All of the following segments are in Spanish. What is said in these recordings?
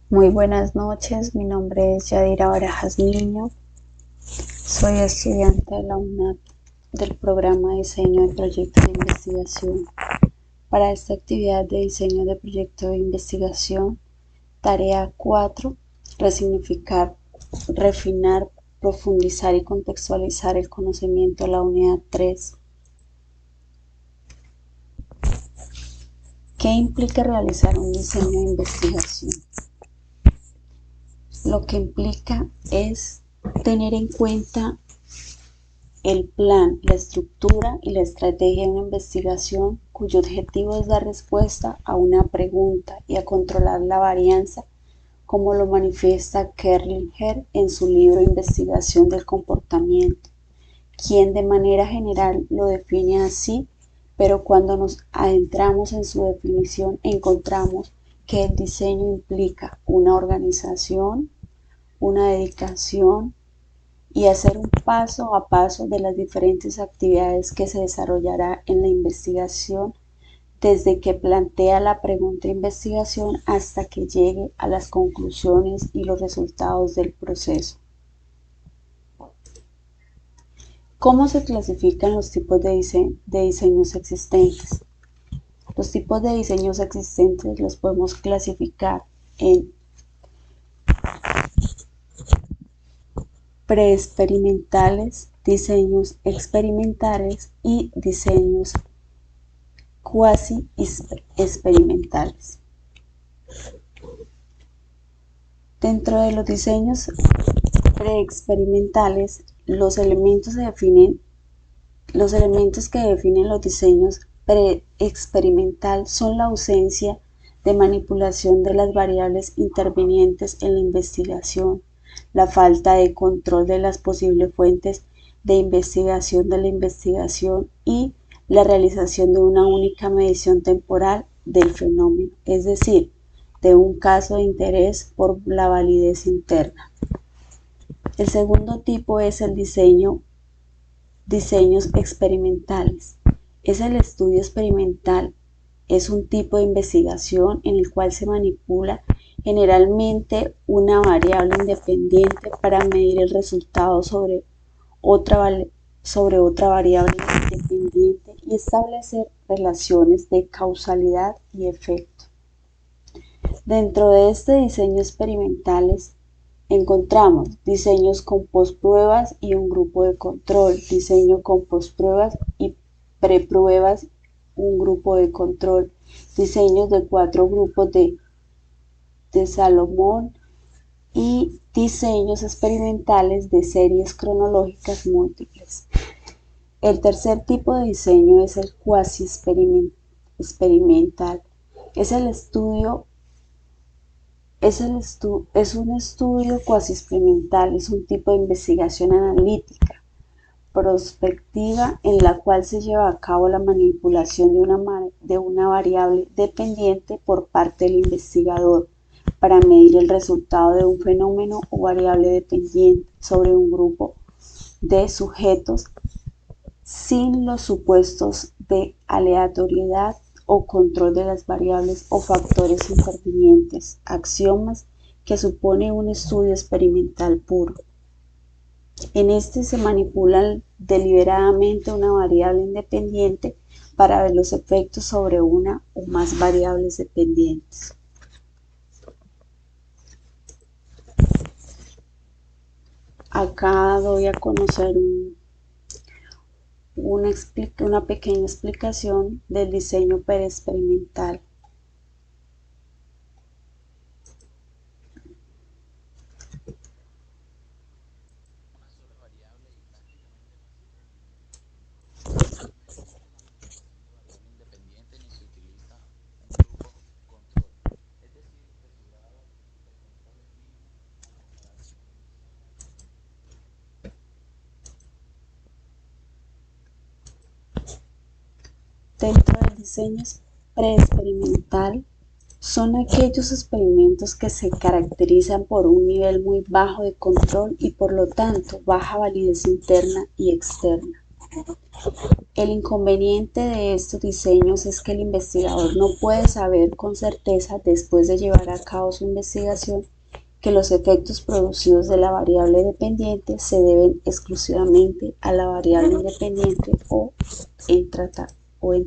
Muy buenas noches, mi nombre es Yadira Barajas Niño, soy estudiante de la UNAD del programa de diseño de proyectos de investigación. Para esta actividad de diseño de proyecto de investigación, tarea 4, resignificar, refinar, profundizar y contextualizar el conocimiento, la unidad 3. ¿Qué implica realizar un diseño de investigación? Lo que implica es tener en cuenta el plan, la estructura y la estrategia de una investigación cuyo objetivo es dar respuesta a una pregunta y a controlar la varianza, como lo manifiesta Kerlinger en su libro Investigación del comportamiento, quien de manera general lo define así, pero cuando nos adentramos en su definición encontramos que el diseño implica una organización, una dedicación, y hacer un paso a paso de las diferentes actividades que se desarrollará en la investigación desde que plantea la pregunta de investigación hasta que llegue a las conclusiones y los resultados del proceso. ¿Cómo se clasifican los tipos de diseños existentes? Los tipos de diseños existentes los podemos clasificar en preexperimentales, diseños experimentales y diseños cuasi experimentales. Dentro de los diseños preexperimentales, los elementos que definen los diseños preexperimental son la ausencia de manipulación de las variables intervinientes en la investigación, la falta de control de las posibles fuentes de investigación de la investigación y la realización de una única medición temporal del fenómeno, es decir, de un caso de interés por la validez interna. El segundo tipo es el diseños experimentales. Es el estudio experimental. Es un tipo de investigación en el cual se manipula generalmente una variable independiente para medir el resultado otra, sobre otra variable independiente y establecer relaciones de causalidad y efecto. Dentro de este diseño experimentales encontramos diseños con postpruebas y un grupo de control, diseño con postpruebas y prepruebas, un grupo de control, diseños de 4 grupos de Salomón y diseños experimentales de series cronológicas múltiples. El tercer tipo de diseño es el cuasi experimental. Es un estudio cuasi experimental, es un tipo de investigación analítica, prospectiva, en la cual se lleva a cabo la manipulación de una variable dependiente por parte del investigador para medir el resultado de un fenómeno o variable dependiente sobre un grupo de sujetos sin los supuestos de aleatoriedad o control de las variables o factores intervinientes, axiomas que supone un estudio experimental puro. En este se manipula deliberadamente una variable independiente para ver los efectos sobre una o más variables dependientes. Acá doy a conocer una pequeña explicación del diseño preexperimental. Dentro del diseño preexperimental son aquellos experimentos que se caracterizan por un nivel muy bajo de control y por lo tanto baja validez interna y externa. El inconveniente de estos diseños es que el investigador no puede saber con certeza, después de llevar a cabo su investigación, que los efectos producidos de la variable dependiente se deben exclusivamente a la variable independiente o en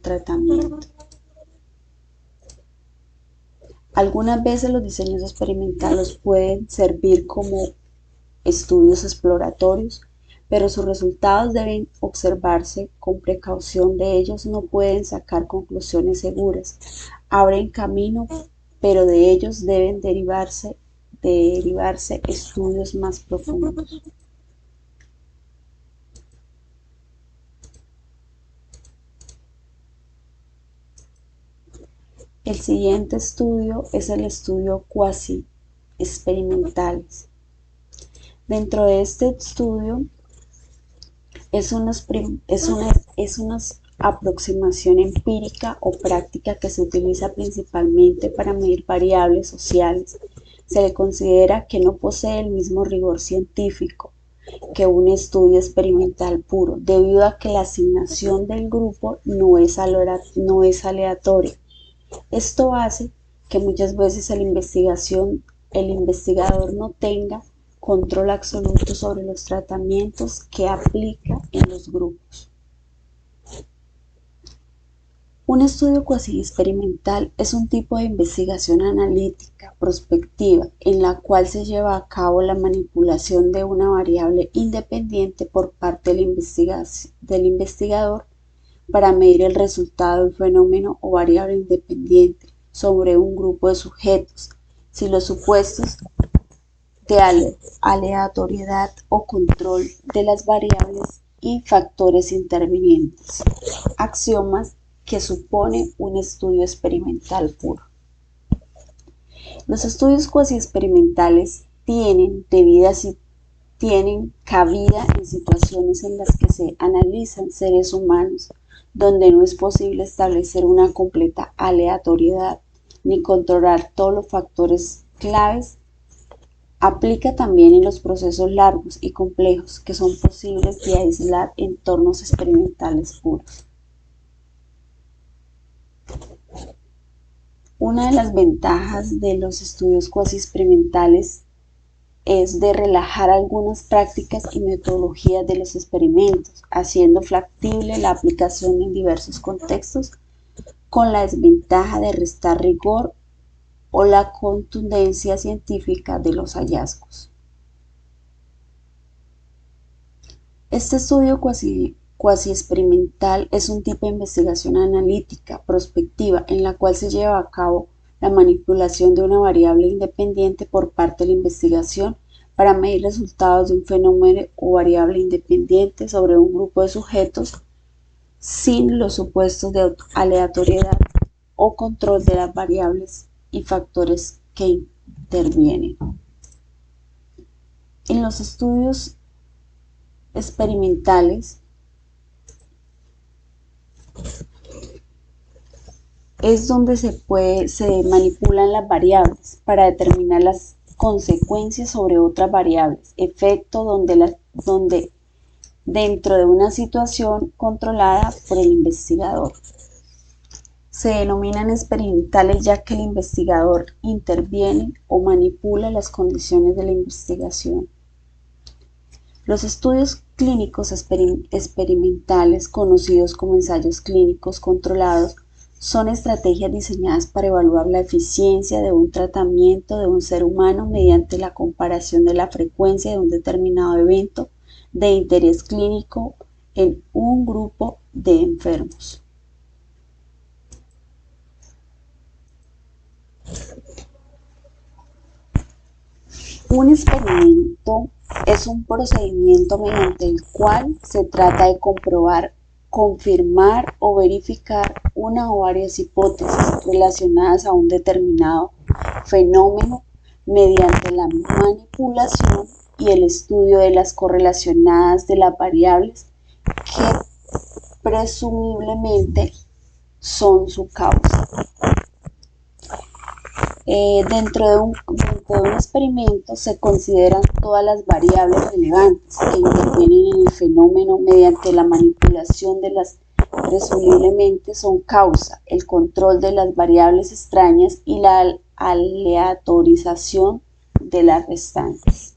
tratamiento. Algunas veces los diseños experimentales pueden servir como estudios exploratorios, pero sus resultados deben observarse con precaución. De ellos no pueden sacar conclusiones seguras. Abren camino, pero de ellos deben derivarse estudios más profundos. El siguiente estudio es el estudio cuasi experimentales. Dentro de este estudio es una aproximación empírica o práctica que se utiliza principalmente para medir variables sociales. Se le considera que no posee el mismo rigor científico que un estudio experimental puro, debido a que la asignación del grupo no es aleatoria. Esto hace que muchas veces el investigador no tenga control absoluto sobre los tratamientos que aplica en los grupos. Un estudio cuasi experimental es un tipo de investigación analítica prospectiva en la cual se lleva a cabo la manipulación de una variable independiente por parte del investigador para medir el resultado de un fenómeno o variable independiente sobre un grupo de sujetos, si los supuestos de aleatoriedad o control de las variables y factores intervinientes, axiomas que supone un estudio experimental puro. Los estudios cuasi experimentales tienen cabida en situaciones en las que se analizan seres humanos, donde no es posible establecer una completa aleatoriedad ni controlar todos los factores claves. Aplica también en los procesos largos y complejos que son posibles de aislar entornos experimentales puros. Una de las ventajas de los estudios cuasi experimentales es de relajar algunas prácticas y metodologías de los experimentos, haciendo factible la aplicación en diversos contextos, con la desventaja de restar rigor o la contundencia científica de los hallazgos. Este estudio cuasi experimental es un tipo de investigación analítica prospectiva en la cual se lleva a cabo la manipulación de una variable independiente por parte de la investigación para medir resultados de un fenómeno o variable independiente sobre un grupo de sujetos sin los supuestos de aleatoriedad o control de las variables y factores que intervienen. En los estudios experimentales es donde se manipulan las variables para determinar las consecuencias sobre otras variables, efecto donde dentro de una situación controlada por el investigador. Se denominan experimentales ya que el investigador interviene o manipula las condiciones de la investigación. Los estudios clínicos experimentales, conocidos como ensayos clínicos controlados, son estrategias diseñadas para evaluar la eficiencia de un tratamiento de un ser humano mediante la comparación de la frecuencia de un determinado evento de interés clínico en un grupo de enfermos. Un experimento es un procedimiento mediante el cual se trata de comprobar, confirmar o verificar una o varias hipótesis relacionadas a un determinado fenómeno mediante la manipulación y el estudio de las correlacionadas de las variables que presumiblemente Dentro de un experimento se consideran todas las variables relevantes que intervienen en el fenómeno mediante la manipulación de las presumiblemente son causa, el control de las variables extrañas y la aleatorización de las restantes.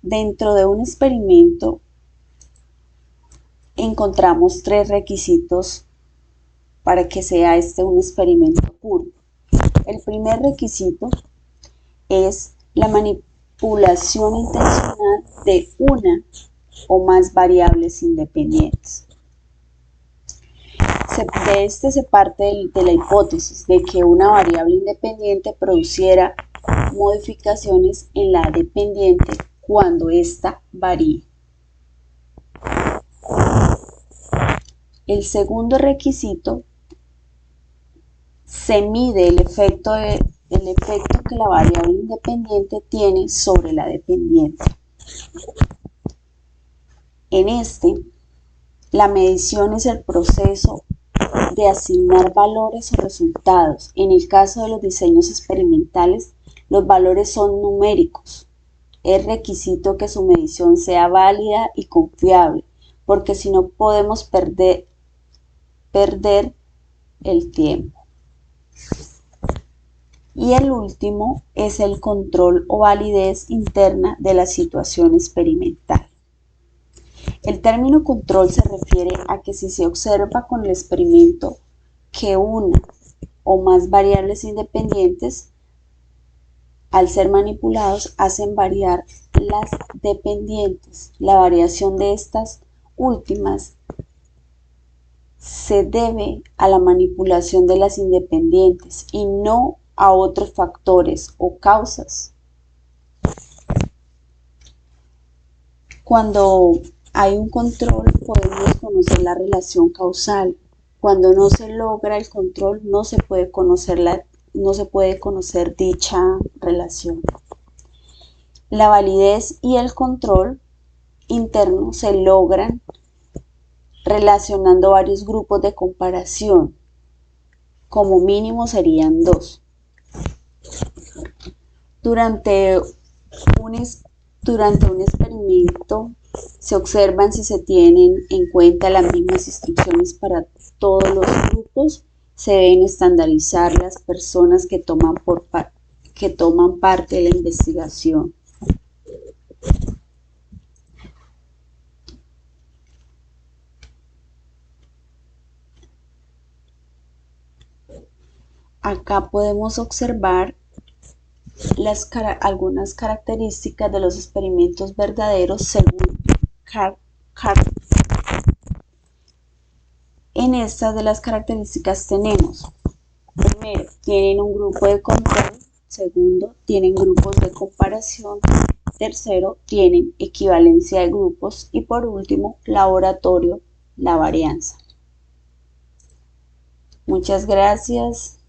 Dentro de un experimento encontramos tres requisitos para que sea un experimento puro. El primer requisito es la manipulación intencional de una o más variables independientes. De este se parte de la hipótesis de que una variable independiente produciera modificaciones en la dependiente cuando ésta varíe. El segundo requisito se mide el efecto que la variable independiente tiene sobre la dependiente. En la medición es el proceso de asignar valores o resultados. En el caso de los diseños experimentales, los valores son numéricos. Es requisito que su medición sea válida y confiable, porque si no podemos perder el tiempo. Y el último es el control o validez interna de la situación experimental. El término control se refiere a que si se observa con el experimento que una o más variables independientes, al ser manipulados, hacen variar las dependientes. La variación de estas últimas se debe a la manipulación de las independientes y no a otros factores o causas. Cuando hay un control, podemos conocer la relación causal. Cuando no se logra el control, no se puede conocer dicha relación. La validez y el control interno se logran relacionando varios grupos de comparación. Como mínimo serían 2. Durante un experimento se observan si se tienen en cuenta las mismas instrucciones para todos los grupos. Se deben estandarizar las personas que toman parte de la investigación. Acá podemos observar algunas características de los experimentos verdaderos según Carter. En estas de las características tenemos: primero, tienen un grupo de control; segundo, tienen grupos de comparación; tercero, tienen equivalencia de grupos; y por último, laboratorio, la varianza. Muchas gracias.